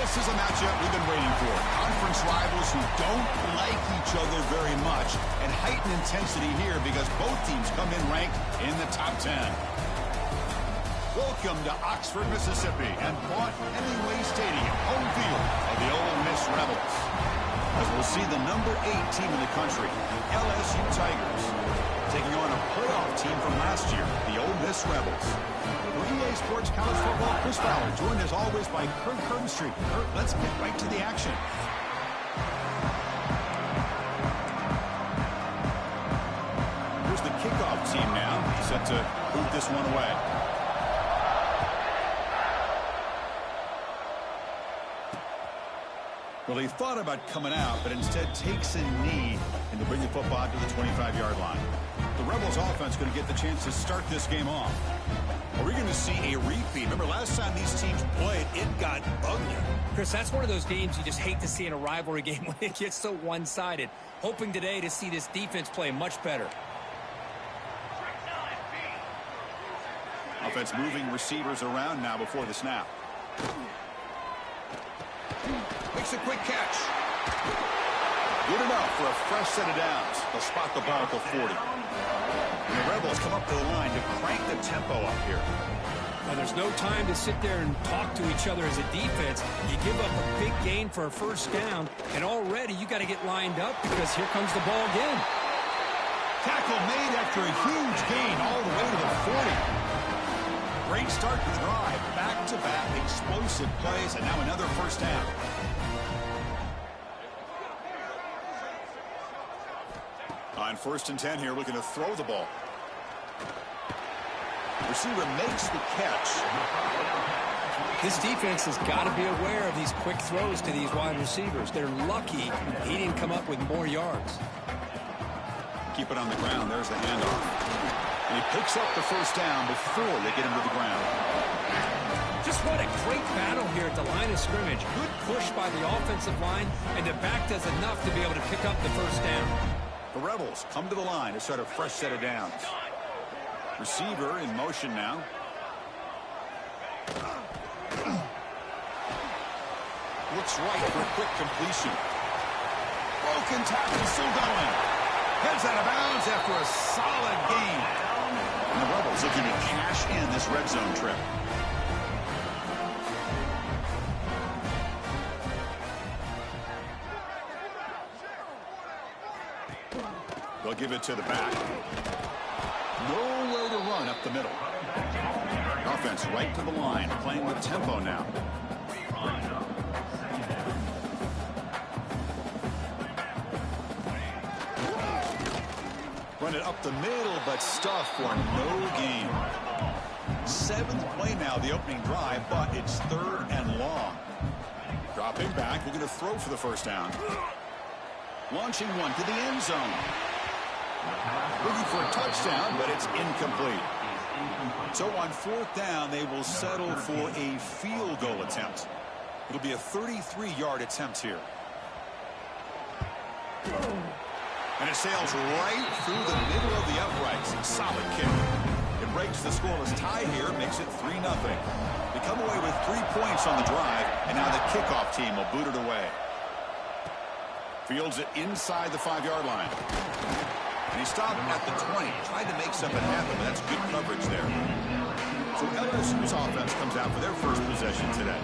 This is a matchup we've been waiting for. Conference rivals who don't like each other very much, and heightened intensity here because both teams come in ranked in the top 10. Welcome to Oxford, Mississippi, and Vaught-Hemingway Stadium, home field of the Ole Miss Rebels. As we'll see the number 8 team in the country, the LSU Tigers, taking on a playoff team from last year, the Ole Miss Rebels. For EA Sports College Football, Chris Fowler, joined as always by Kurt Curtinstreet. Kurt, let's get right to the action. Here's the kickoff team now, set to boot this one away. Well, he thought about coming out, but instead takes a knee and to bring the football to the 25-yard line. The Rebels offense going to get the chance to start this game off. Are we going to see a repeat? Remember, last time these teams played, it got ugly. Chris, that's one of those games you just hate to see in a rivalry game when it gets so one-sided. Hoping today to see this defense play much better. Offense moving receivers around now before the snap. Makes a quick catch. Good enough for a fresh set of downs. They'll spot the ball at the 40. And the Rebels come up to the line to crank the tempo up here. Now, there's no time to sit there and talk to each other as a defense. You give up a big gain for a first down, and already you got to get lined up because here comes the ball again. Tackle made after a huge gain all the way to the 40. Great start to the drive. Back-to-back explosive plays, and now another first down. On 1st and 10 here, looking to throw the ball. Receiver makes the catch. This defense has got to be aware of these quick throws to these wide receivers. They're lucky he didn't come up with more yards. Keep it on the ground. There's the handoff. And he picks up the first down before they get him to the ground. Just what a great battle here at the line of scrimmage. Good push by the offensive line, and the back does enough to be able to pick up the first down. The Rebels come to the line to start a fresh set of downs. Receiver in motion now. Looks right for a quick completion. Broken tackle, still going. Heads out of bounds after a solid gain. And the Rebels looking to cash in this red zone trip. They'll give it to the back. Nowhere to run up the middle. Offense right to the line, playing with tempo now. Run it up the middle, but stuff for no gain. 7th play now, the opening drive, but it's 3rd and long. Dropping back, looking to throw for the first down. Launching one to the end zone. Looking for a touchdown, but it's incomplete. So on 4th down, they will settle for a field goal attempt. It'll be a 33-yard attempt here. And it sails right through the middle of the uprights. Solid kick. It breaks the scoreless tie here, makes it 3-0. They come away with 3 points on the drive, and now the kickoff team will boot it away. Fields it inside the 5-yard line. And he stopped at the 20. Tried to make something happen, but that's good coverage there. So LSU's offense comes out for their first possession today.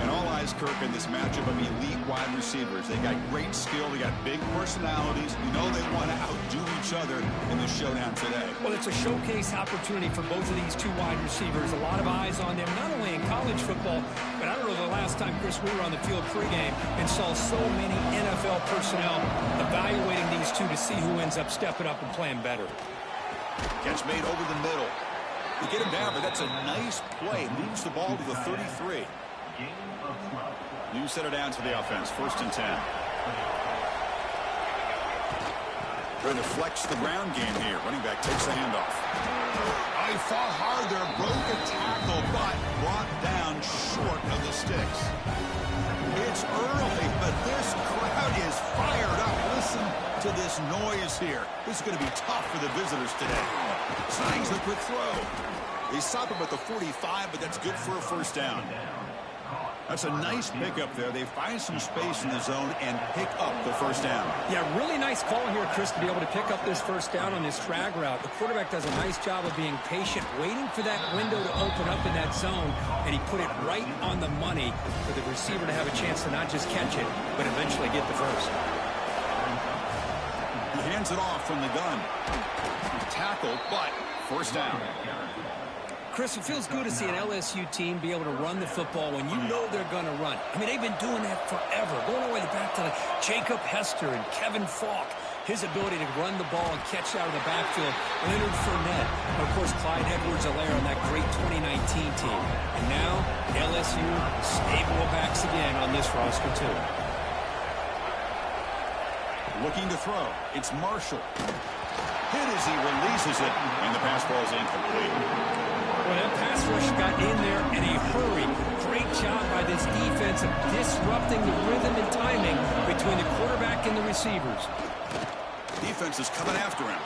And all eyes, Kirk, in this matchup of elite wide receivers. They got great skill. They got big personalities. You know they want to outdo each other in the showdown today. Well, it's a showcase opportunity for both of these 2 wide receivers. A lot of eyes on them, not only in college football, but I don't know the last time, Chris, we were on the field pregame and saw so many NFL personnel evaluating these 2 to see who ends up stepping up and playing better. Catch made over the middle. They get him down, but that's a nice play. Moves the ball to the 33. New set of downs for the offense. 1st and 10. Trying to flex the ground game here. Running back takes the handoff. I fought hard there. Broke a tackle, but brought down short of the sticks. It's early, but this crowd is fired up. Listen to this noise here. This is going to be tough for the visitors today. Signs the quick throw. They stop him at the 45, but that's good for a first down. That's a nice pickup there. They find some space in the zone and pick up the first down. Yeah, really nice call here, Chris, to be able to pick up this first down on this drag route. The quarterback does a nice job of being patient, waiting for that window to open up in that zone, and he put it right on the money for the receiver to have a chance to not just catch it, but eventually get the first. He hands it off from the gun. Tackle, but first down. Chris, it feels good to see an LSU team be able to run the football when you know they're going to run. I mean, they've been doing that forever, going all the way back to like Jacob Hester and Kevin Falk. His ability to run the ball and catch out of the backfield, Leonard Fournette, and of course Clyde Edwards-Helaire on that great 2019 team. And now LSU stable of backs again on this roster too. Looking to throw. It's Marshall. Hit as he releases it, and the pass ball is incomplete. Well, that pass rush got in there in a hurry. Great job by this defense of disrupting the rhythm and timing between the quarterback and the receivers. Defense is coming after him.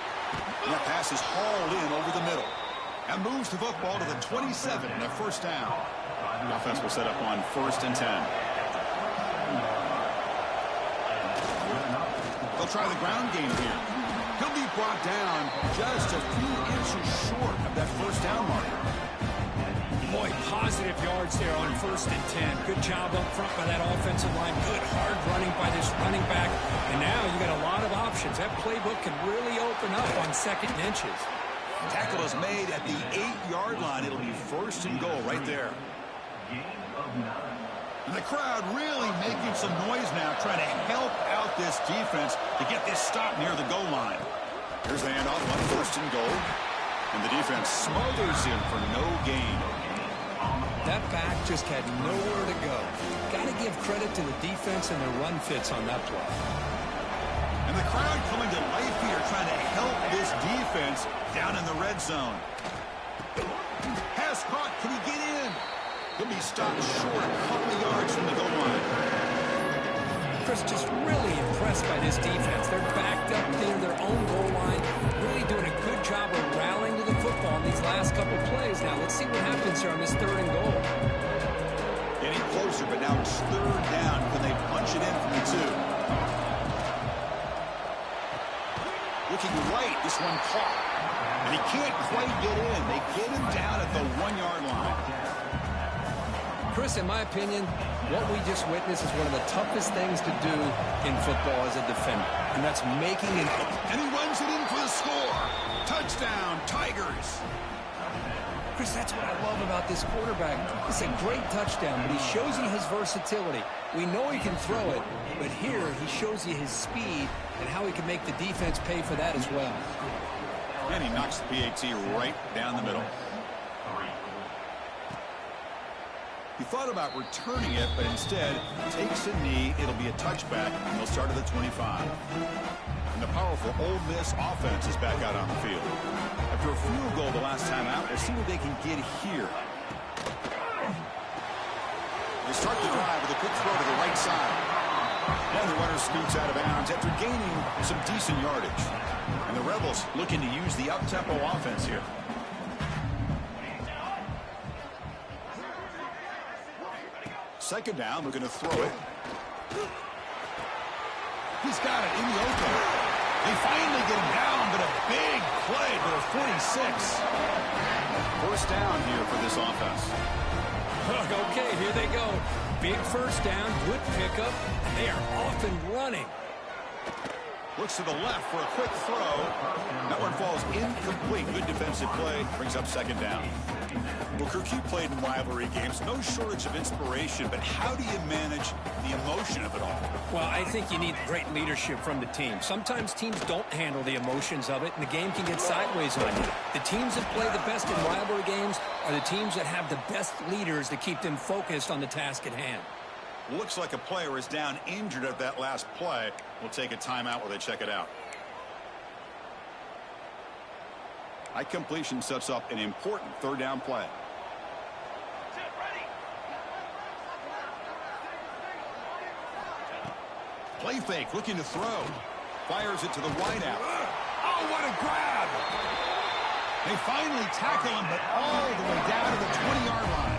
And that pass is hauled in over the middle. And moves the football to the 27 and a first down. The offense will set up on 1st and 10. They'll try the ground game here. He'll be brought down just a few inches short of that first down marker. Boy, positive yards there on 1st and 10. Good job up front by that offensive line. Good hard running by this running back. And now you got a lot of options. That playbook can really open up on 2nd and inches. Tackle is made at the 8-yard line. It'll be 1st and goal right there. And the crowd really making some noise now, trying to help out this defense to get this stop near the goal line. Here's the handoff on 1st and goal. And the defense smothers him for no gain. That back just had nowhere to go. Got to give credit to the defense and their run fits on that play. And the crowd coming to life here, trying to help this defense down in the red zone. Pass caught. Can he get in? He'll be stopped short a couple of yards from the goal line. Chris, just really impressed by this defense. They're backed up near their own goal line, really doing a good job of rallying to the football in these last couple plays. Now, let's see what happens here on this 3rd and goal. Getting closer, but now it's 3rd down. Can they punch it in from the 2? Looking right, this one caught. And he can't quite get in. They get him down at the 1-yard line. Chris, in my opinion, what we just witnessed is one of the toughest things to do in football as a defender, and that's making it. And he runs it in for the score. Touchdown, Tigers. Chris, that's what I love about this quarterback. It's a great touchdown, but he shows you his versatility. We know he can throw it, but here he shows you his speed and how he can make the defense pay for that as well. And he knocks the PAT right down the middle. He thought about returning it, but instead takes a knee. It'll be a touchback, and they'll start at the 25. And the powerful Ole Miss offense is back out on the field. After a field goal the last time out, we'll see what they can get here. They start the drive with a quick throw to the right side. And the runner scoots out of bounds after gaining some decent yardage. And the Rebels looking to use the up-tempo offense here. Second down, looking to throw it. He's got it in the open. They finally get him down, but a big play for the 46. First down here for this offense. Okay, here they go. Big first down, good pickup. They are off and running. Looks to the left for a quick throw. That one falls incomplete. Good defensive play. Brings up second down. Well, Kirk, you played in rivalry games. No shortage of inspiration, but how do you manage the emotion of it all? Well, I think you need great leadership from the team. Sometimes teams don't handle the emotions of it, and the game can get sideways on you. The teams that play the best in rivalry games are the teams that have the best leaders to keep them focused on the task at hand. Looks like a player is down injured at that last play. We'll take a timeout while they check it out. High completion sets up an important third down play. Play fake, looking to throw. Fires it to the wideout. Oh, what a grab! They finally tackle him, but all the way down to the 20-yard line.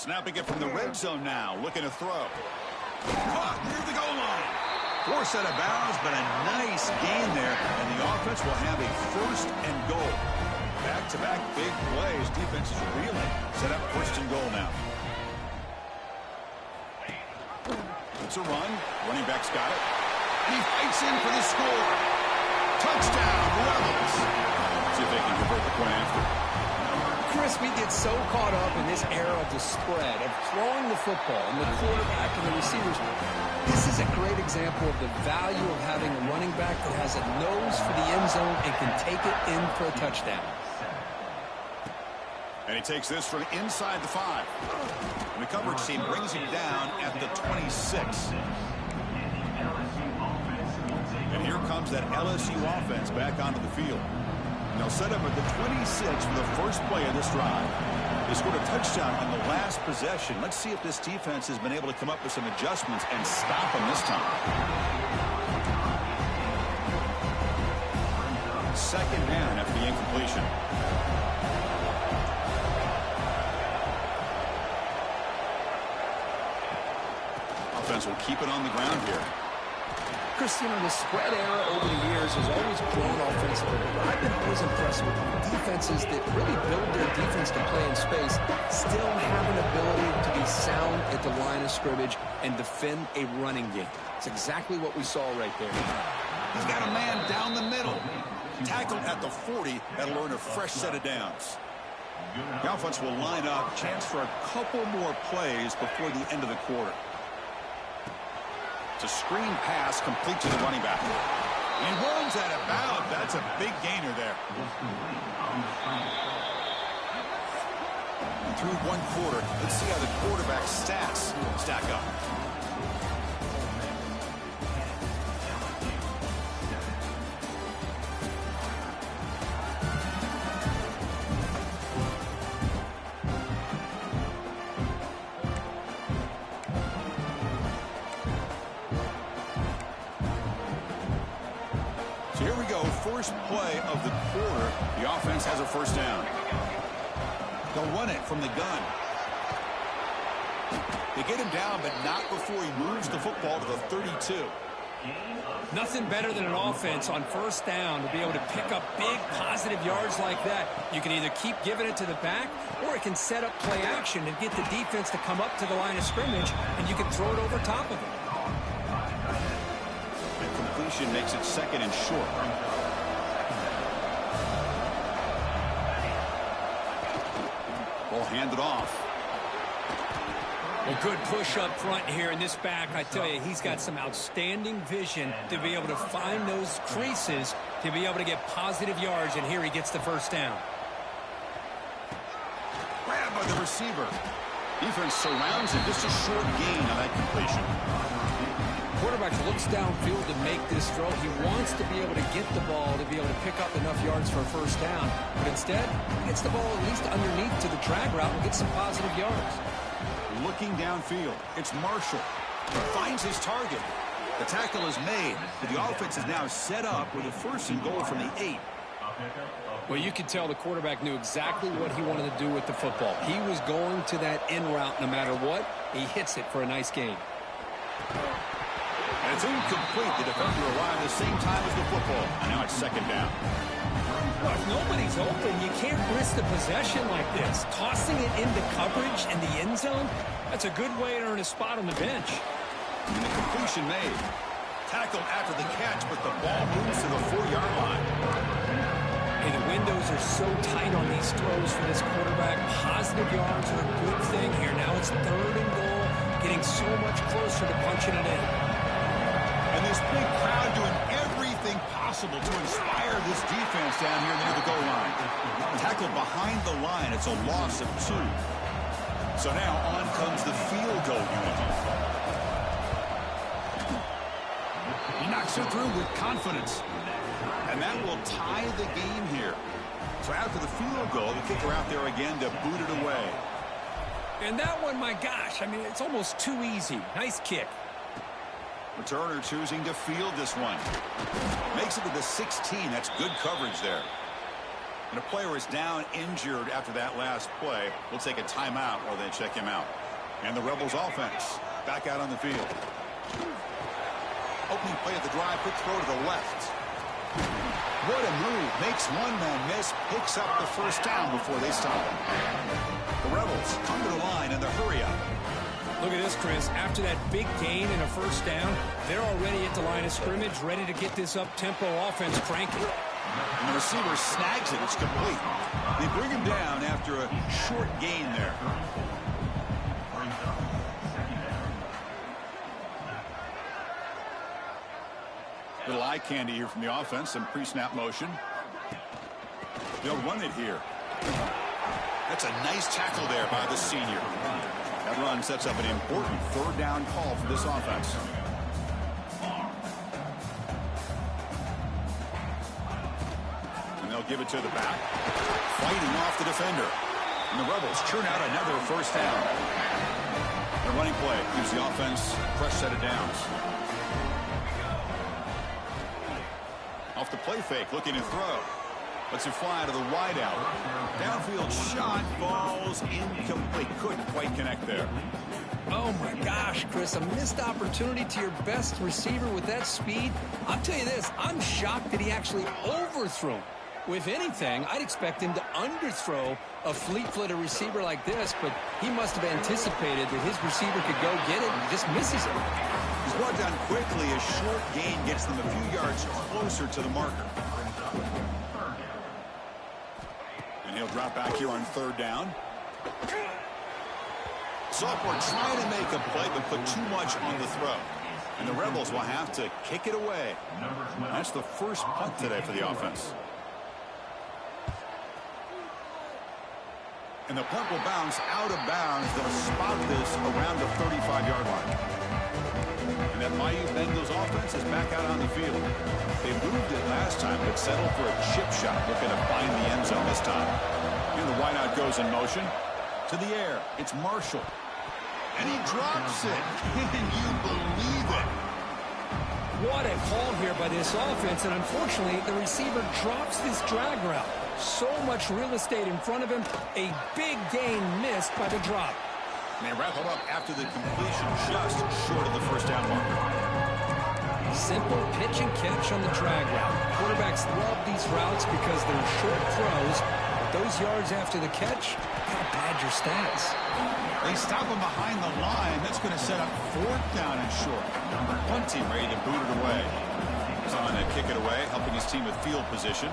Snapping it from the red zone now. Looking to throw. Caught near the goal line. Forced out of bounds, but a nice gain there. And the offense will have a 1st and goal. Back-to-back big plays. Defense is reeling. Set up 1st and goal now. It's a run. Running back's got it. He fights in for the score. Touchdown, Rebels. See if they can convert the point after. Chris, we get so caught up in this era of the spread, of throwing the football, and the quarterback and the receivers. This is a great example of the value of having a running back that has a nose for the end zone and can take it in for a touchdown. And he takes this from inside the 5. And the coverage team brings him down at the 26. And here comes that LSU offense back onto the field. They'll set up at the 26 for the first play of this drive. They scored a touchdown on the last possession. Let's see if this defense has been able to come up with some adjustments and stop them this time. 2nd down after the incompletion. Offense will keep it on the ground here. Chris, you know, the spread era over the years has always grown offensively. But I've been always impressed with defenses that really build their defense to play in space, still have an ability to be sound at the line of scrimmage and defend a running game. It's exactly what we saw right there. He's got a man down the middle. Tackled at the 40. That'll earn a fresh set of downs. The offense will line up. Chance for a couple more plays before the end of the quarter. It's a screen pass complete to the running back. He runs out of bounds. That's a big gainer there. Through 1 quarter, let's see how the quarterback's stats stack up. First play of the quarter, the offense has a 1st down. They'll run it from the gun. They get him down, but not before he moves the football to the 32. Nothing better than an offense on 1st down to be able to pick up big positive yards like that. You can either keep giving it to the back, or it can set up play action and get the defense to come up to the line of scrimmage, and you can throw it over top of it. And completion makes it 2nd and short. Ball handed off. Well, good push up front here in this back. I tell you, he's got some outstanding vision to be able to find those creases to be able to get positive yards, and here he gets the 1st down. Grabbed by the receiver. Defense surrounds him. Just a short gain on that completion. Quarterback looks downfield to make this throw. He wants to be able to get the ball to be able to pick up enough yards for a 1st down. But instead, he gets the ball at least underneath to the drag route and gets some positive yards. Looking downfield, it's Marshall. He finds his target. The tackle is made, but the offense is now set up with a 1st and goal from the 8. Well, you could tell the quarterback knew exactly what he wanted to do with the football. He was going to that in route no matter what. He hits it for a nice gain. And it's incomplete. The defender arrived the same time as the football. And now it's 2nd down. Well, if nobody's open, you can't risk the possession like this. Tossing it into coverage in the end zone, that's a good way to earn a spot on the bench. And the completion made. Tackled after the catch, but the ball moves to the 4-yard line. Hey, the windows are so tight on these throws for this quarterback. Positive yards are a good thing here. Now it's 3rd and goal, getting so much closer to punching it in. And this big crowd doing everything possible to inspire this defense down here near the goal line. Tackled behind the line. It's a loss of 2. So now on comes the field goal unit. He knocks it through with confidence. And that will tie the game here. So after the field goal, the kicker out there again to boot it away. And that one, my gosh, I mean, it's almost too easy. Nice kick. Returner choosing to field this one. Makes it to the 16. That's good coverage there. And a player is down injured after that last play. We'll take a timeout while they check him out. And the Rebels offense back out on the field. Opening play of the drive, quick throw to the left. What a move. Makes one man miss, picks up the first down before they stop him. The Rebels come to the line in the hurry up. Look at this, Chris. After that big gain and a first down, they're already at the line of scrimmage, ready to get this up-tempo offense cranking. And the receiver snags it. It's complete. They bring him down after a short gain there. Little eye candy here from the offense. Some pre-snap motion. They'll run it here. That's a nice tackle there by the senior. That run sets up an important third down call for this offense. And they'll give it to the back. Fighting off the defender. And the Rebels churn out another first down. The running play gives the offense a fresh set of downs. Off the play fake, looking to throw. Lets it fly to the wideout. Downfield shot falls incomplete. Couldn't quite connect there. Oh, my gosh, Chris, a missed opportunity to your best receiver with that speed. I'll tell you this, I'm shocked that he actually overthrew him. With anything, I'd expect him to underthrow a fleet-footed receiver like this, but he must have anticipated that his receiver could go get it and just misses it. He's brought down quickly. A short gain gets them a few yards closer to the marker. And he'll drop back here on third down. Sophomore trying to make a play, but put too much on the throw. And the Rebels will have to kick it away. That's the first punt today for the offense. And the punt will bounce out of bounds. They'll spot this around the 35-yard line. And that Bayou Bengals offense is back out on the field. They moved it last time, but settled for a chip shot, looking to find the end zone this time. And the wideout goes in motion. To the air, it's Marshall. And he drops it. Can you believe it? What a call here by this offense, and unfortunately, the receiver drops this drag route. So much real estate in front of him. A big gain missed by the drop. And they wrap it up after the completion, just short of the first down marker. Simple pitch and catch on the drag route. Quarterbacks love these routes because they're short throws. But those yards after the catch, gotta pad your stats. They stop him behind the line. That's going to set up fourth down and short. One team ready to boot it away. Someone to kick it away, helping his team with field position.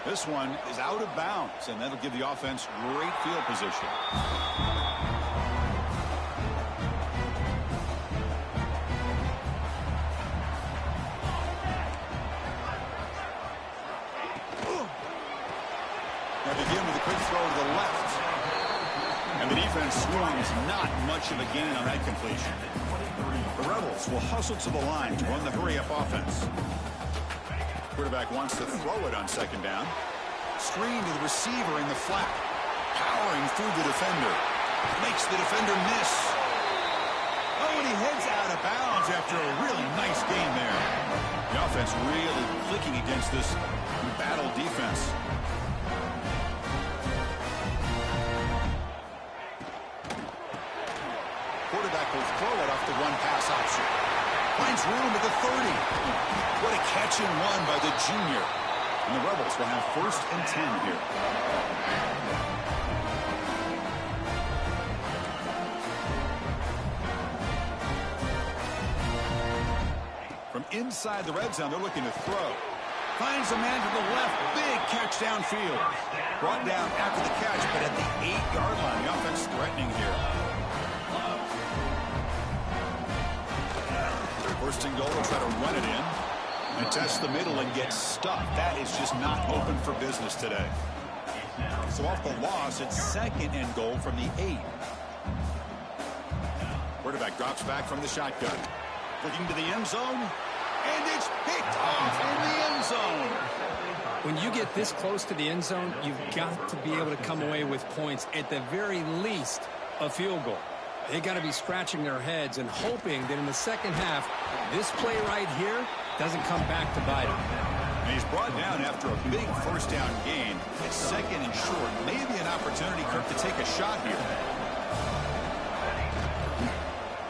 This one is out of bounds, and that'll give the offense great field position. They begin with a quick throw to the left. And the defense swings not much of a gain on that completion. The Rebels will hustle to the line to run the hurry-up offense. Quarterback wants to throw it on second down. Screen to the receiver in the flat. Powering through the defender. Makes the defender miss. Oh, and he heads out of bounds after a really nice gain there. The offense really clicking against this battle defense. Quarterback will throw it off the run-pass option. Finds room at the 30. What a catch and run by the junior. And the Rebels will have first and 10 here. From inside the red zone, they're looking to throw. Finds a man to the left. Big catch downfield. Brought down after the catch, but at the 8-yard line. The offense threatening here. First and goal, will try to run it in. And test the middle and get stuffed. That is just not open for business today. So off the loss, it's second and goal from the 8. Quarterback drops back from the shotgun. Looking to the end zone. And it's picked off in the end zone. When you get this close to the end zone, you've got to be able to come away with points. At the very least, a field goal. They got to be scratching their heads and hoping that in the second half, this play right here doesn't come back to bite them. And he's brought down after a big first down gain. It's second and short. Maybe an opportunity, Kirk, to take a shot here.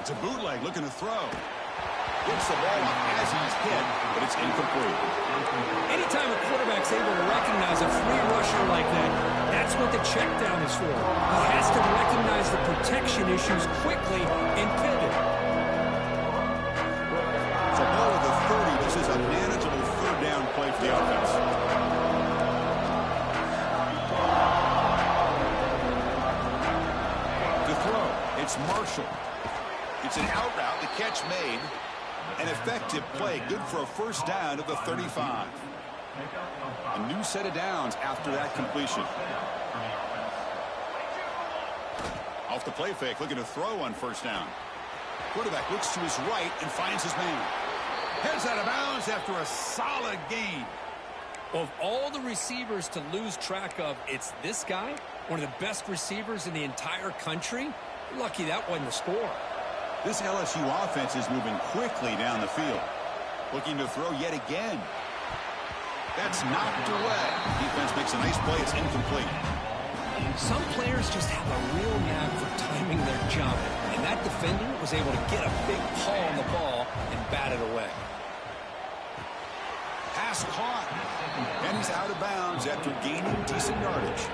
It's a bootleg looking to throw. Gets the ball off as he's hit, but it's incomplete. Anytime a quarterback's able to recognize a free rusher like that, that's what the check down is for. He has to recognize the protection issues quickly and pivot. It's a ball at the 30. This is a manageable third down play for the offense. To throw, it's Marshall. It's an out route, the catch made. An effective play, good for a first down at the 35. A new set of downs after that completion. Off the play fake, looking to throw on first down. Quarterback looks to his right and finds his man. Heads out of bounds after a solid gain. Of all the receivers to lose track of, it's this guy, one of the best receivers in the entire country. Lucky that wasn't the score. This LSU offense is moving quickly down the field. Looking to throw yet again. That's knocked away. Defense makes a nice play. It's incomplete. Some players just have a real knack for timing their jump, and that defender was able to get a big paw on the ball and bat it away. Pass caught. And he's out of bounds after gaining decent yardage.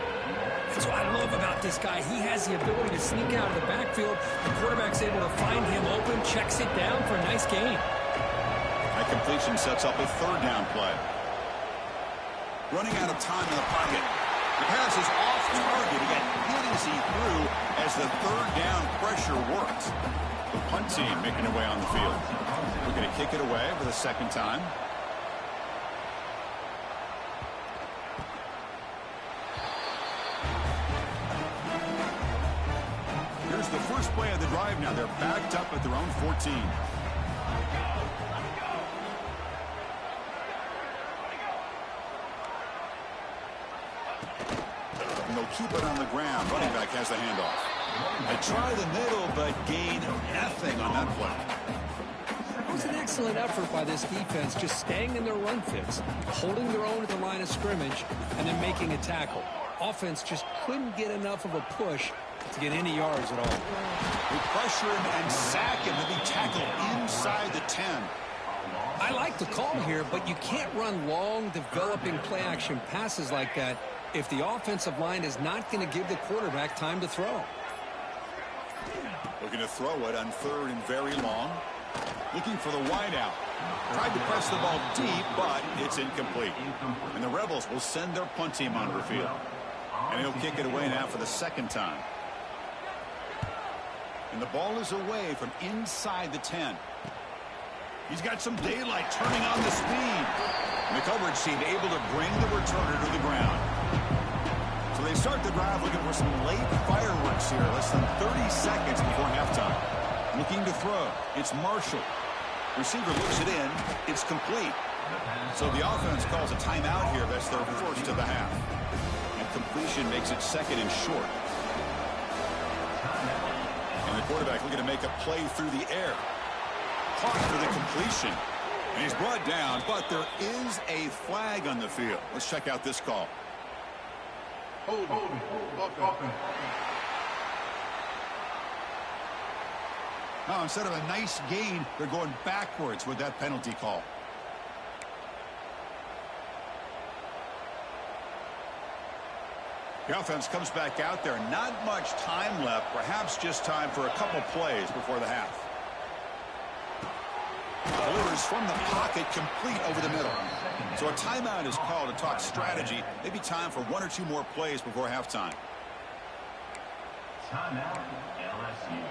That's what I love about this guy. He has the ability to sneak out of the backfield. The quarterback's able to find him open, checks it down for a nice gain. That completion sets up a third down play. Running out of time in the pocket. The pass is off target. He got hit as he threw as the third down pressure worked. The punt team making their way on the field. We're going to kick it away for the second time. Here's the first play of the drive now. They're backed up at their own 14. And they'll keep it on the ground. Running back has the handoff. They try the middle, but gain nothing on that play. It was an excellent effort by this defense, just staying in their run fits, holding their own at the line of scrimmage, and then making a tackle. Offense just couldn't get enough of a push to get any yards at all. They pressure him and sack him to be tackled inside the 10. I like the call here, but you can't run long, developing play-action passes like that if the offensive line is not going to give the quarterback time to throw. Looking to throw it on third and very long. Looking for the wideout. Tried to press the ball deep, but it's incomplete. And the Rebels will send their punt team onto the field. And he'll kick it away now for the second time. And the ball is away from inside the 10. He's got some daylight turning on the speed. And the coverage team able to bring the returner to the ground. So they start the drive looking for some late fireworks here. Less than 30 seconds before halftime. Looking to throw. It's Marshall. Receiver looks it in. It's complete. So the offense calls a timeout here. That's their first of the half. And completion makes it second and short. And the quarterback looking to make a play through the air. Caught for the completion. And he's brought down, but there is a flag on the field. Let's check out this call. Hold on. Now, instead of a nice gain, they're going backwards with that penalty call. The offense comes back out there. Not much time left. Perhaps just time for a couple plays before the half. Delivers from the pocket, complete over the middle. So a timeout is called to talk strategy. Maybe time for one or two more plays before halftime. Timeout, LSU.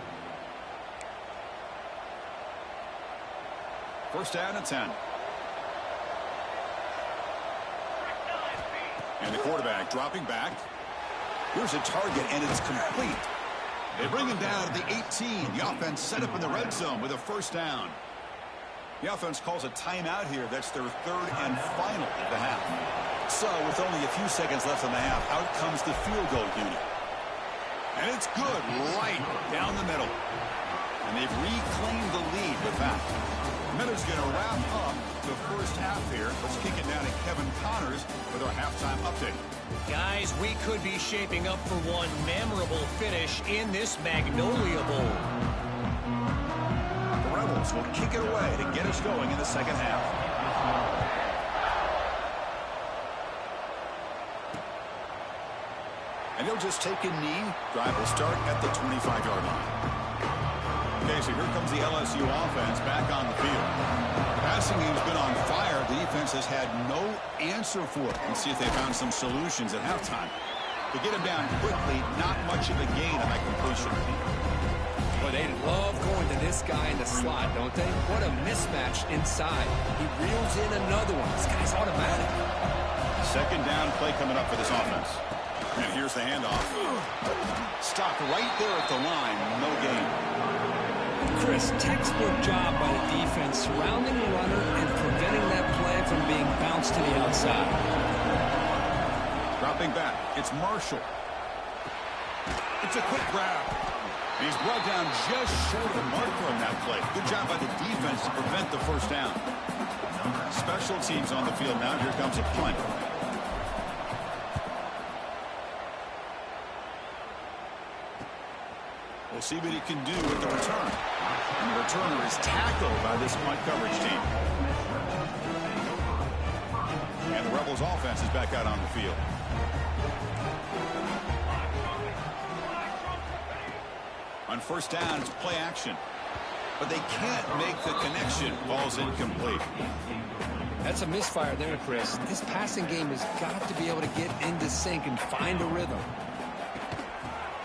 First down and 10. And the quarterback dropping back. Here's a target, and it's complete. They bring him down to the 18. The offense set up in the red zone with a first down. The offense calls a timeout here. That's their third and final of the half. So with only a few seconds left in the half, out comes the field goal unit. And it's good right down the middle. And they've reclaimed the lead with that. Miller's going to wrap up the first half here. Let's kick it down to Kevin Connors with our halftime update. Guys, we could be shaping up for one memorable finish in this Magnolia Bowl. The Rebels will kick it away to get us going in the second half. And he'll just take a knee. Drive will start at the 25-yard line. Okay, so here comes the LSU offense back on the field. The passing game's been on fire. The defense has had no answer for it. Let's see if they found some solutions at halftime. To get him down quickly, not much of a gain on that completion. Well, they love going to this guy in the slot, don't they? What a mismatch inside. He reels in another one. This guy's automatic. Second down play coming up for this offense. And here's the handoff. Stopped right there at the line. No gain. Chris, textbook job by the defense surrounding the runner and preventing that play from being bounced to the outside. Dropping back. It's Marshall. It's a quick grab. He's brought down just short of the marker on that play. Good job by the defense to prevent the first down. Special teams on the field now. Here comes a punt. We'll see what he can do with the return. And the returner is tackled by this punt coverage team. And the Rebels offense is back out on the field. On first down, it's play action. But they can't make the connection. Ball's incomplete. That's a misfire there, Chris. This passing game has got to be able to get into sync and find a rhythm.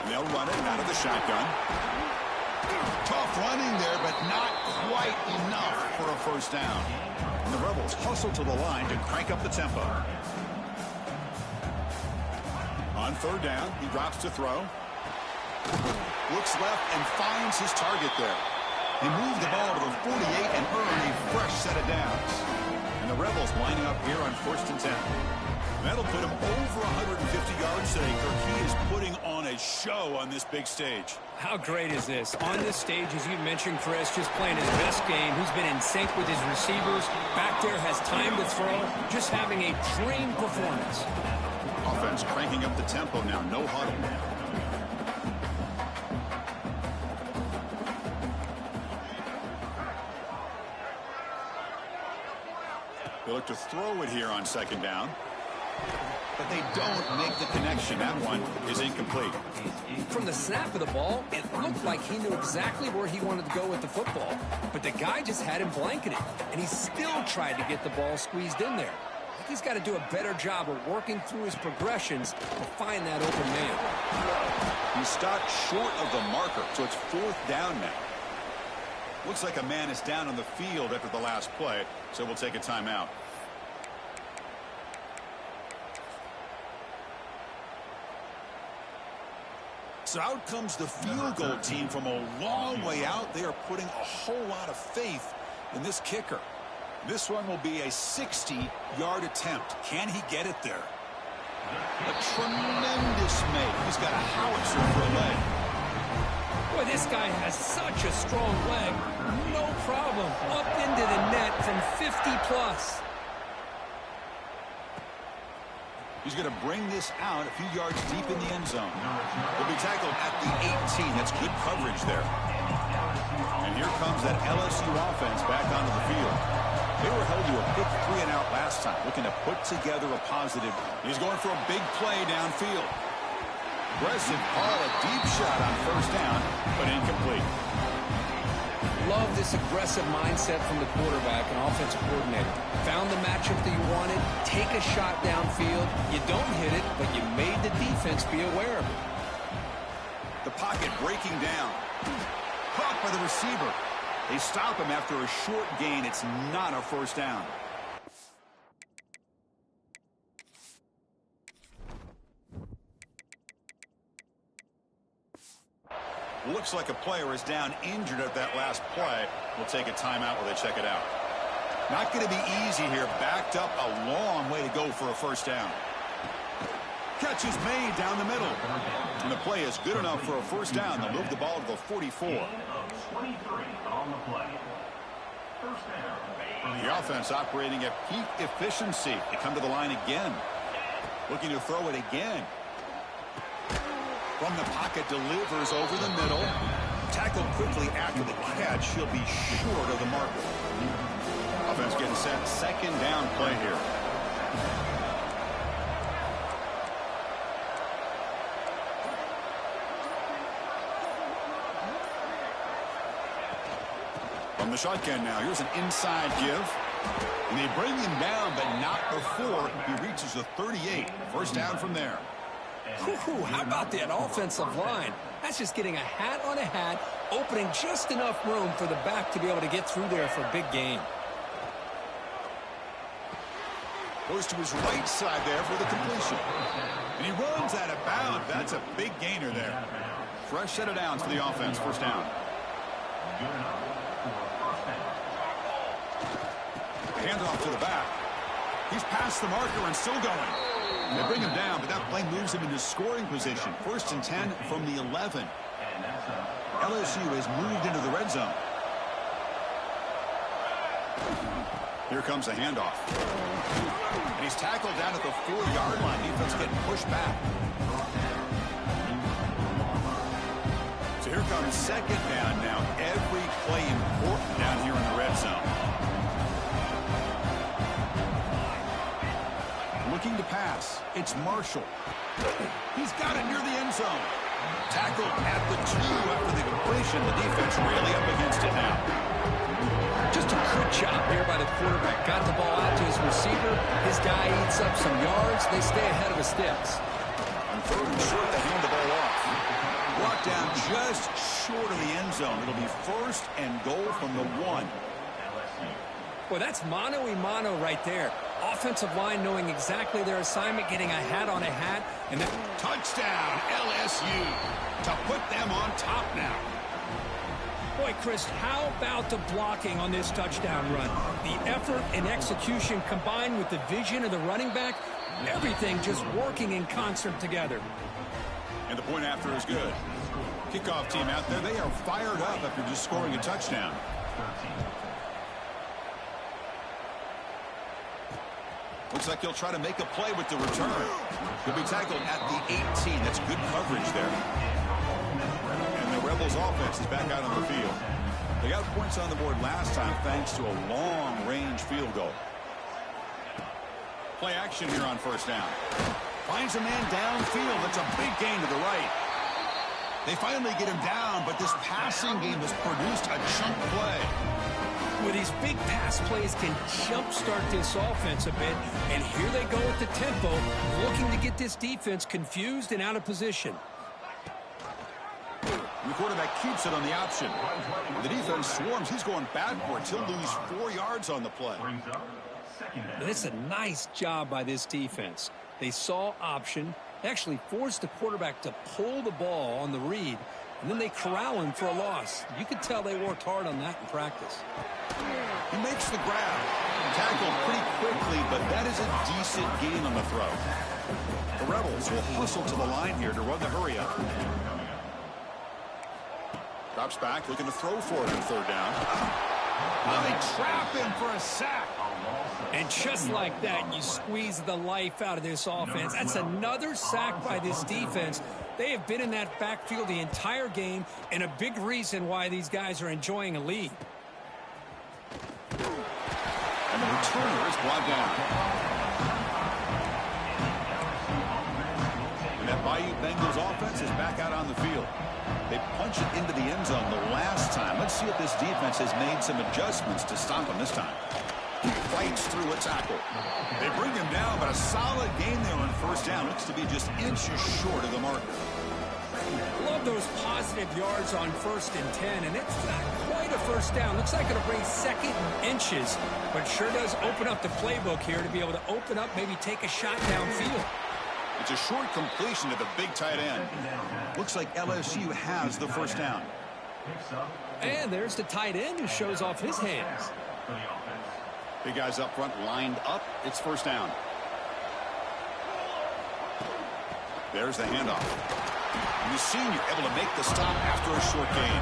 They'll run it out of the shotgun. Tough running there, but not quite enough for a first down. And the Rebels hustle to the line to crank up the tempo. On third down, he drops to throw. Looks left and finds his target there. He moved the ball to the 48 and earned a fresh set of downs. And the Rebels lining up here on 1st and 10. That'll put him over 150 yards today. He is putting on a show on this big stage. How great is this? On this stage, as you mentioned, Chris, just playing his best game. He's been in sync with his receivers. Back there, has time to throw. Just having a dream performance. Offense cranking up the tempo now. No huddle. They look to throw it here on second down. But they don't make the connection. That one is incomplete. From the snap of the ball, it looked like he knew exactly where he wanted to go with the football. But the guy just had him blanketed, and he still tried to get the ball squeezed in there. I think he's got to do a better job of working through his progressions to find that open man. He stopped short of the marker, so it's 4th down now. Looks like a man is down on the field after the last play, so we'll take a timeout. So out comes the field goal team from a long way out. They are putting a whole lot of faith in this kicker. This one will be a 60-yard attempt. Can he get it there? A tremendous make. He's got a howitzer for a leg. Boy, this guy has such a strong leg. No problem. Up into the net from 50+. He's going to bring this out a few yards deep in the end zone. He'll be tackled at the 18. That's good coverage there. And here comes that LSU offense back onto the field. They were held to a quick 3-and-out last time, looking to put together a positive. He's going for a big play downfield. Aggressive call, a deep shot on first down, but incomplete. Love this aggressive mindset from the quarterback and offensive coordinator. Found the matchup that you wanted, take a shot downfield. You don't hit it, but you made the defense be aware of it. The pocket breaking down. Caught by the receiver. They stop him after a short gain. It's not a first down. Looks like a player is down injured at that last play. We'll take a timeout while they check it out. Not going to be easy here. Backed up a long way to go for a first down. Catch is made down the middle. And the play is good enough for a first down. They'll move the ball to the 44. 23 on the play. The offense operating at peak efficiency. They come to the line again. Looking to throw it again. From the pocket, delivers over the middle. Tackled quickly after the catch. He'll be short of the marker. Offense getting set. Second down play here. From the shotgun now. Here's an inside give. And they bring him down, but not before he reaches the 38. First down from there. How about that offensive line? That's just getting a hat on a hat, opening just enough room for the back to be able to get through there for a big gain. Goes to his right side there for the completion. And he runs out of bounds. That's a big gainer there. Fresh set of downs for the offense. First down. Handoff to the back. He's past the marker and still going. They bring him down, but that play moves him into scoring position. First and 10 from the 11. LSU has moved into the red zone. Here comes a handoff. And he's tackled down at the 4-yard line. Defense getting pushed back. So here comes second down now. Every play important down here in the red zone. Looking to pass. It's Marshall. He's got it near the end zone. Tackled at the 2 after the completion. The defense really up against it now. Just a good job here by the quarterback. Got the ball out to his receiver. His guy eats up some yards. They stay ahead of the sticks. On third and short, they hand the ball off. Brought down just short of the end zone. It'll be first and goal from the 1. Boy, that's mano-a-mano right there. Offensive line knowing exactly their assignment, getting a hat on a hat, and that touchdown LSU to put them on top now. Boy, Chris, how about the blocking on this touchdown run? The effort and execution combined with the vision of the running back, everything just working in concert together. And the point after is good. Kickoff team out there, they are fired up after just scoring a touchdown. Looks like he'll try to make a play with the return. He'll be tackled at the 18. That's good coverage there. And the Rebels offense is back out on the field. They got points on the board last time thanks to a long-range field goal. Play action here on first down. Finds a man downfield. That's a big gain to the right. They finally get him down, but this passing game has produced a chunk play. Well, these big pass plays can jumpstart this offense a bit, and here they go at the tempo, looking to get this defense confused and out of position. The quarterback keeps it on the option. The defense swarms. He's going backwards. He'll lose 4 yards on the play. It's a nice job by this defense. They saw option, actually forced the quarterback to pull the ball on the read, and then they corral him for a loss. You could tell they worked hard on that in practice. He makes the grab. Tackled pretty quickly, but that is a decent gain on the throw. The Rebels will hustle to the line here to run the hurry up. Drops back, looking to throw for it on third down. Now they trap him for a sack. And just like that, you squeeze the life out of this offense. That's another sack by this defense. They have been in that backfield the entire game, and a big reason why these guys are enjoying a lead. And the returner is brought down. And that Bayou Bengals offense is back out on the field. They punch it into the end zone the last time. Let's see if this defense has made some adjustments to stop him this time. He fights through a tackle. They bring him down, but a solid gain there on first down. Looks to be just inches short of the marker. Love those positive yards on 1st and 10, and it's not quite a first down. Looks like it'll bring second and inches, but sure does open up the playbook here to be able to open up, maybe take a shot downfield. It's a short completion to the big tight end. Looks like LSU has the first down. And there's the tight end who shows off his hands. Big guys up front lined up. It's first down. There's the handoff. And the senior able to make the stop after a short gain.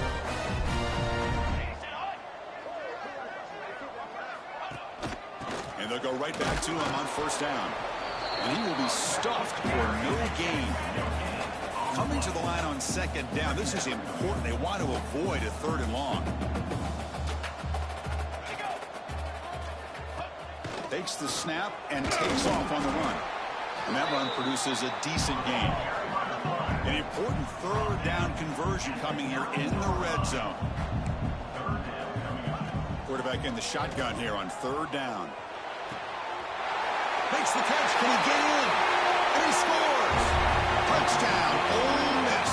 they'll go right back to him on first down. And he will be stuffed for no gain. Coming to the line on second down. This is important. They want to avoid a third and long. Takes the snap and takes off on the run. And that run produces a decent gain. An important third down conversion coming here in the red zone. Quarterback in the shotgun here on third down. Makes the catch. Can he get in? And he scores. Touchdown, Ole Miss.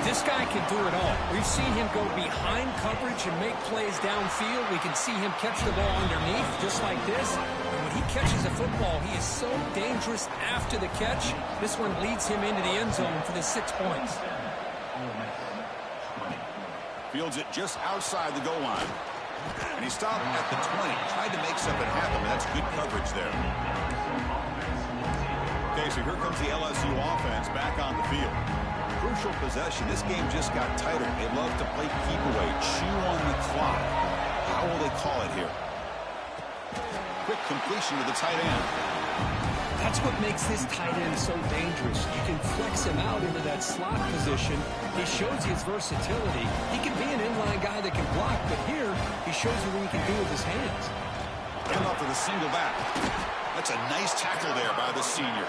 This guy can do it all. We've seen him go behind coverage and make plays downfield. We can see him catch the ball underneath just like this. And when he catches a football, he is so dangerous after the catch. This one leads him into the end zone for the 6 points. Fields it just outside the goal line. And he stopped at the 20. Tried to make something happen. That's good coverage there. Okay, so here comes the LSU offense back on the field. Crucial possession. This game just got tighter. They love to play keep away, chew on the clock. How will they call it here? Quick completion to the tight end. That's what makes this tight end so dangerous. You can flex him out into that slot position. He shows you his versatility. He can be an inline guy that can block, but here he shows you what he can do with his hands. And up for the single back. That's a nice tackle there by the senior.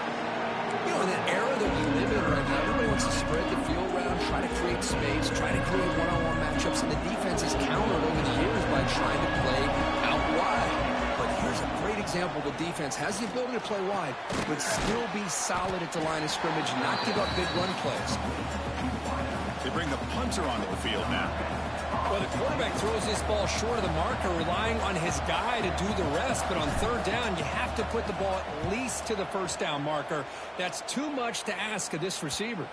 You know, in that era that we live in right now, everybody wants to spread the field around, try to create space, try to create one-on-one matchups, and the defense has countered over the years by trying to play out wide. But here's a great example. The defense has the ability to play wide, but still be solid at the line of scrimmage, not give up big run plays. They bring the punter onto the field now. Well, the quarterback throws this ball short of the marker, relying on his guy to do the rest. But on third down, you have to put the ball at least to the first down marker. That's too much to ask of this receiver.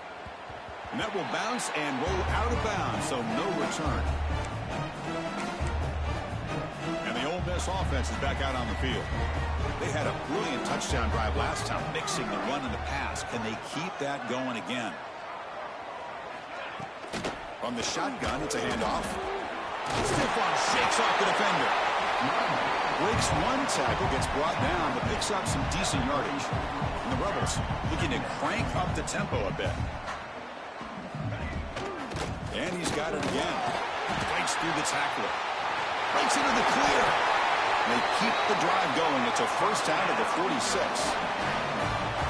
And that will bounce and roll out of bounds, so no return. And the Ole Miss offense is back out on the field. They had a brilliant touchdown drive last time, mixing the run and the pass. Can they keep that going again? From the shotgun, it's a handoff. Stephon shakes off the defender. Breaks one tackle, gets brought down, but picks up some decent yardage. And the Rebels looking to crank up the tempo a bit. And he's got it again. Breaks through the tackler. Breaks into the clear. They keep the drive going. It's a first down of the 46.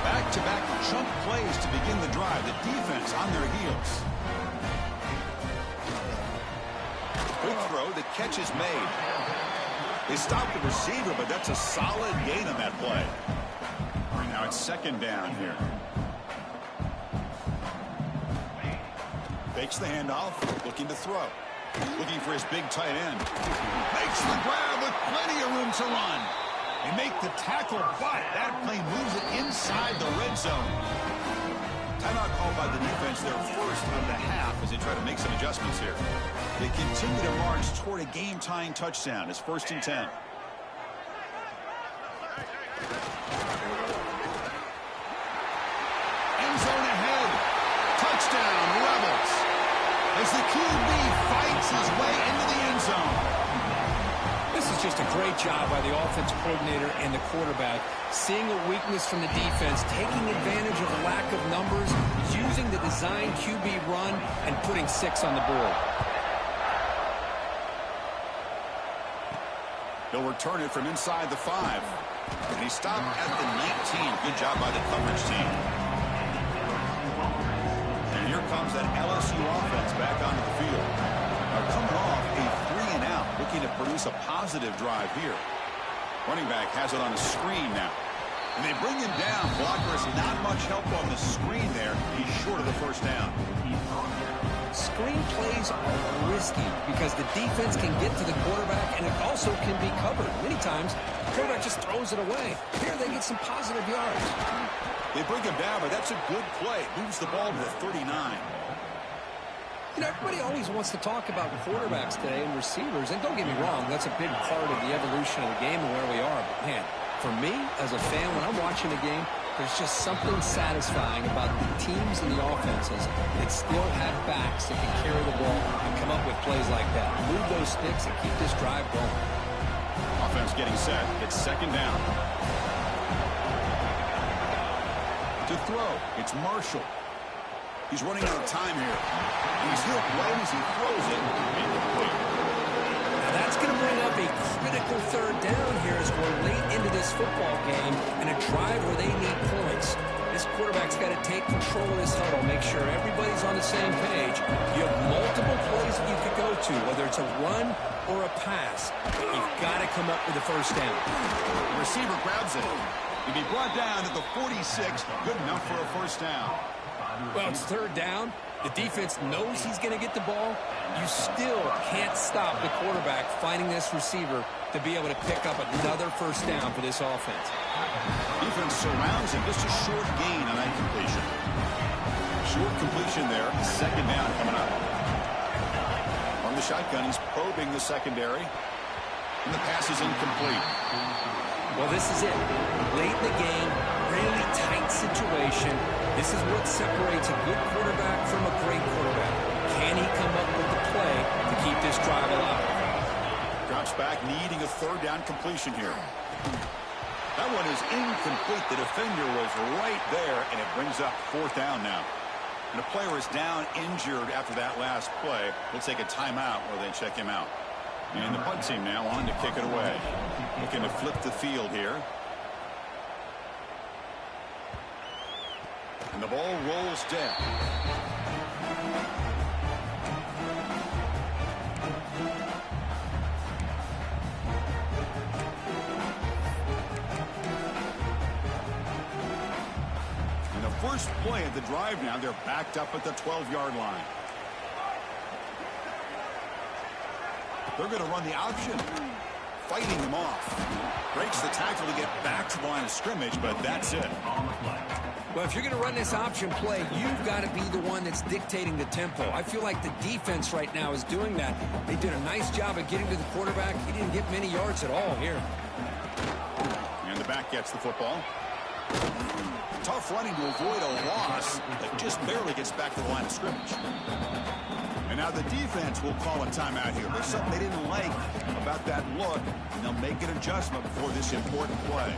Back-to-back chunk plays to begin the drive. The defense on their heels. Quick throw, the catch is made. They stop the receiver, but that's a solid gain on that play. Now it's second down here. Fakes the handoff, looking to throw. Looking for his big tight end. Makes the grab with plenty of room to run. They make the tackle, but that play moves it inside the red zone. Timeout called by the defense, their first of the half, as they try to make some adjustments here. They continue to march toward a game-tying touchdown. It's 1st and 10. End zone ahead. Touchdown, Rebels. As the QB fights his way into the end zone. This is just a great job by the offensive coordinator and the quarterback, seeing a weakness from the defense, taking advantage of the lack of numbers, using the design QB run, and putting 6 on the board. He'll return it from inside the 5. And he stopped at the 19. Good job by the coverage team. And here comes that LSU offense back onto the field. Now coming off a 3-and-out, looking to produce a positive drive here. Running back has it on a screen now. And they bring him down. Blocker is not much help on the screen there. He's short of the first down. Screen plays are risky because the defense can get to the quarterback, and it also can be covered. Many times, the quarterback just throws it away. Here they get some positive yards. They bring him down, but that's a good play. Moves the ball to the 39. You know, everybody always wants to talk about quarterbacks today and receivers, and don't get me wrong, that's a big part of the evolution of the game and where we are. But, man, for me, as a fan, when I'm watching a game, there's just something satisfying about the teams and the offenses that still have backs that can carry the ball and come up with plays like that. Move those sticks and keep this drive going. Offense getting set. It's second down. To throw, it's Marshall. He's running out of time here. He's hit right as he throws it. Incomplete. Now that's going to bring up a critical third down here as we're late into this football game in a drive where they need points. This quarterback's got to take control of this huddle, make sure everybody's on the same page. You have multiple plays that you could go to, whether it's a run or a pass. You've got to come up with a first down. The receiver grabs it. He'll be brought down at the 46. Good enough for a first down. Well, it's third down. The defense knows he's going to get the ball. You still can't stop the quarterback finding this receiver to be able to pick up another first down for this offense. Defense surrounds him. Just a short gain on that completion. Short completion there. Second down coming up. On the shotgun, he's probing the secondary. And the pass is incomplete. Well, this is it. Late in the game, really tight situation. This is what separates a good quarterback from a great quarterback. Can he come up with the play to keep this drive alive? Drops back, needing a third down completion here. That one is incomplete. The defender was right there, and it brings up fourth down now. And a player is down injured after that last play. We'll take a timeout where they check him out. And the punt team now on to kick it away. Looking to flip the field here. And the ball rolls dead. And the first play of the drive now, they're backed up at the 12-yard line. They're going to run the option. Fighting them off. Breaks the tackle to get back to the line of scrimmage, but that's it. Well, if you're going to run this option play, you've got to be the one that's dictating the tempo. I feel like the defense right now is doing that. They did a nice job of getting to the quarterback. He didn't get many yards at all here. And the back gets the football. Tough running to avoid a loss that just barely gets back to the line of scrimmage. And now the defense will call a timeout here. There's something they didn't like about that look, and they'll make an adjustment before this important play.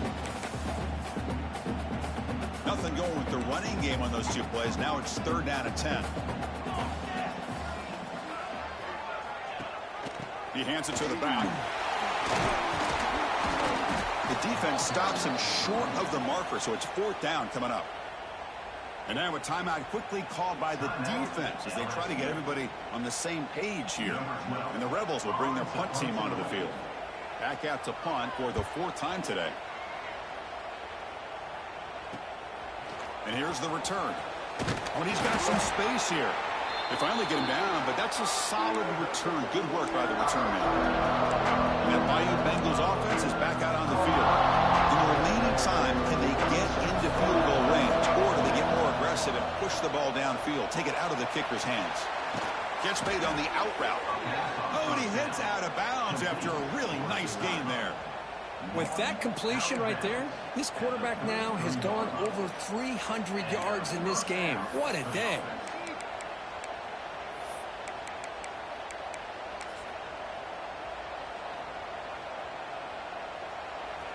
Nothing going with the running game on those two plays. Now it's third down and 10. He hands it to the back. The defense stops him short of the marker, so it's fourth down coming up. And now a timeout quickly called by the defense as they try to get everybody on the same page here. And the Rebels will bring their punt team onto the field. Back out to punt for the fourth time today. And here's the return. Oh, and he's got some space here. They finally get him down, but that's a solid return. Good work by the return man. And that Bayou Bengals offense is back out on the field. In the remaining time, can they get into field goal range, or do they get more aggressive and push the ball downfield, take it out of the kicker's hands? Gets made on the out route. Oh, and he hits out of bounds after a really nice gain there. With that completion right there, this quarterback now has gone over 300 yards in this game. What a day.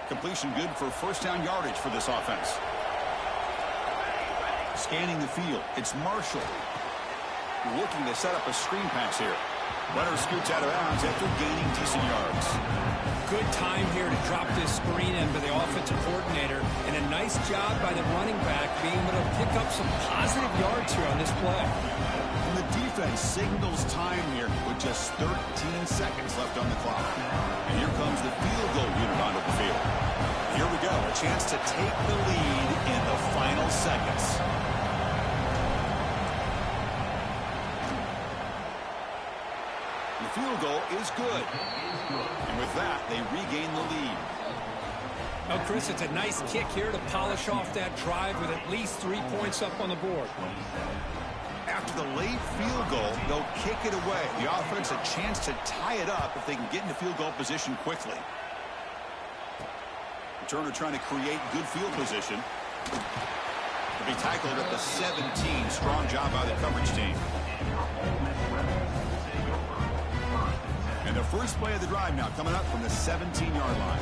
Completion good for first down yardage for this offense. Scanning the field, it's Marshall. Looking to set up a screen pass here. Runner scoots out of bounds after gaining decent yards. Good time here to drop this screen in by the offensive coordinator, and a nice job by the running back being able to pick up some positive yards here on this play. And the defense signals time here with just 13 seconds left on the clock. And here comes the field goal unit onto the field. Here we go, a chance to take the lead in the final seconds. The field goal is good. And with that, they regain the lead. Well, Chris, it's a nice kick here to polish off that drive with at least 3 points up on the board. After the late field goal, they'll kick it away. The offense a chance to tie it up if they can get into field goal position quickly. Turner trying to create good field position. To be tackled at the 17. Strong job by the coverage team. And The first play of the drive now coming up from the 17-yard line.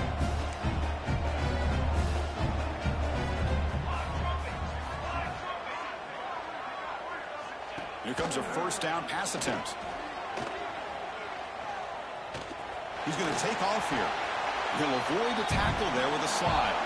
Here comes a first down pass attempt. He's going to take off here. He'll avoid the tackle there with a slide.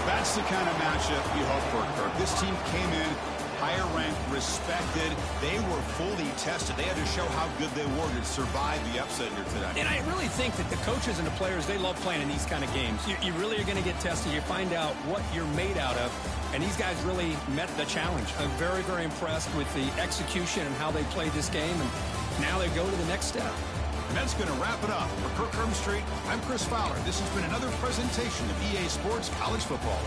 That's the kind of matchup you hope for, Kirk. This team came in higher ranked, respected. They were fully tested. They had to show how good they were to survive the upset here today. And I really think that the coaches and the players, they love playing in these kind of games. You really are going to get tested. You find out what you're made out of. And these guys really met the challenge. I'm very, very impressed with the execution and how they played this game. And now they go to the next step. And that's going to wrap it up. For Kirk Street, I'm Chris Fowler. This has been another presentation of EA Sports College Football.